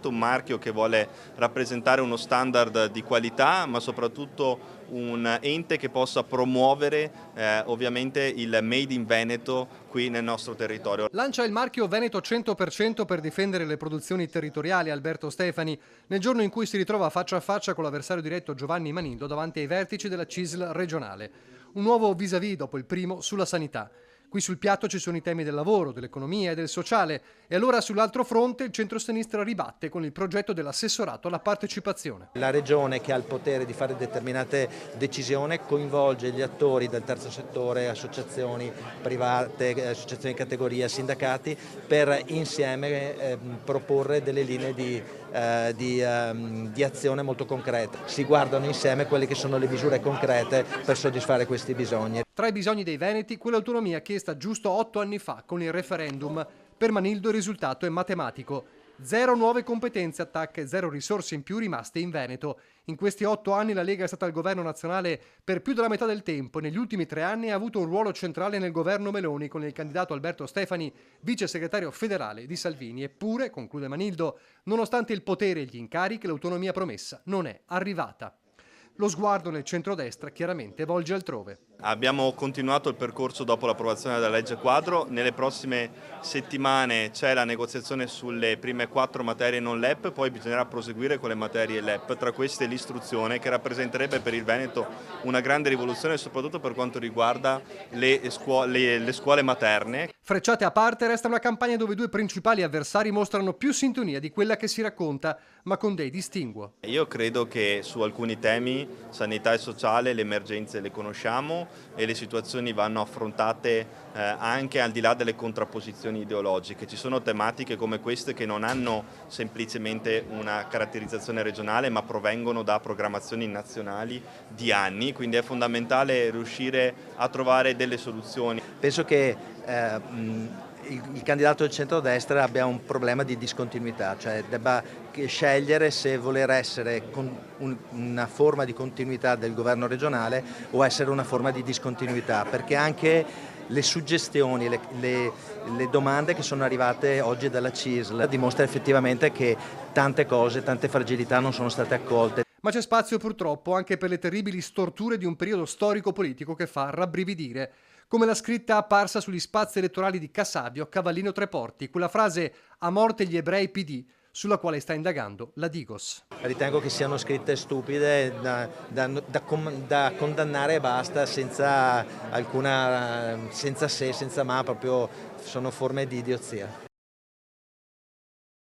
Un marchio che vuole rappresentare uno standard di qualità, ma soprattutto un ente che possa promuovere ovviamente il Made in Veneto qui nel nostro territorio. Lancia il marchio Veneto 100% per difendere le produzioni territoriali Alberto Stefani, nel giorno in cui si ritrova faccia a faccia con l'avversario diretto Giovanni Manildo davanti ai vertici della CISL regionale. Un nuovo vis-à-vis dopo il primo sulla sanità. Qui sul piatto ci sono i temi del lavoro, dell'economia e del sociale, e allora sull'altro fronte il centrosinistra ribatte con il progetto dell'assessorato alla partecipazione. La regione, che ha il potere di fare determinate decisioni, coinvolge gli attori del terzo settore, associazioni private, associazioni di categoria, sindacati, per insieme proporre delle linee di azione molto concrete. Si guardano insieme quelle che sono le misure concrete per soddisfare questi bisogni. Tra i bisogni dei veneti, quell'autonomia chiesta giusto 8 anni fa con il referendum. Per Manildo il risultato è matematico. 0 nuove competenze, attacca, e 0 risorse in più rimaste in Veneto. In questi 8 anni la Lega è stata al governo nazionale per più della metà del tempo e negli ultimi 3 anni ha avuto un ruolo centrale nel governo Meloni con il candidato Alberto Stefani, vice segretario federale di Salvini. Eppure, conclude Manildo, nonostante il potere e gli incarichi, l'autonomia promessa non è arrivata. Lo sguardo nel centrodestra chiaramente volge altrove. Abbiamo continuato il percorso dopo l'approvazione della legge quadro. Nelle prossime settimane c'è la negoziazione sulle prime 4 materie non LEP, poi bisognerà proseguire con le materie LEP, tra queste l'istruzione, che rappresenterebbe per il Veneto una grande rivoluzione soprattutto per quanto riguarda le scuole materne. Frecciate a parte, resta una campagna dove i due principali avversari mostrano più sintonia di quella che si racconta, ma con dei distinguo. Io credo che su alcuni temi, sanità e sociale, le emergenze le conosciamo e le situazioni vanno affrontate anche al di là delle contrapposizioni ideologiche. Ci sono tematiche come queste che non hanno semplicemente una caratterizzazione regionale, ma provengono da programmazioni nazionali di anni, quindi è fondamentale riuscire a trovare delle soluzioni. Penso che il candidato del centrodestra abbia un problema di discontinuità, cioè debba scegliere se voler essere una forma di continuità del governo regionale o essere una forma di discontinuità, perché anche le suggestioni, le domande che sono arrivate oggi dalla CISL dimostrano effettivamente che tante cose, tante fragilità non sono state accolte. Ma c'è spazio purtroppo anche per le terribili storture di un periodo storico-politico che fa rabbrividire, come la scritta apparsa sugli spazi elettorali di Cassavio, Cavallino Treporti, quella frase "a morte gli ebrei PD", sulla quale sta indagando la Digos. Ritengo che siano scritte stupide da condannare e basta, senza se, senza ma, proprio sono forme di idiozia.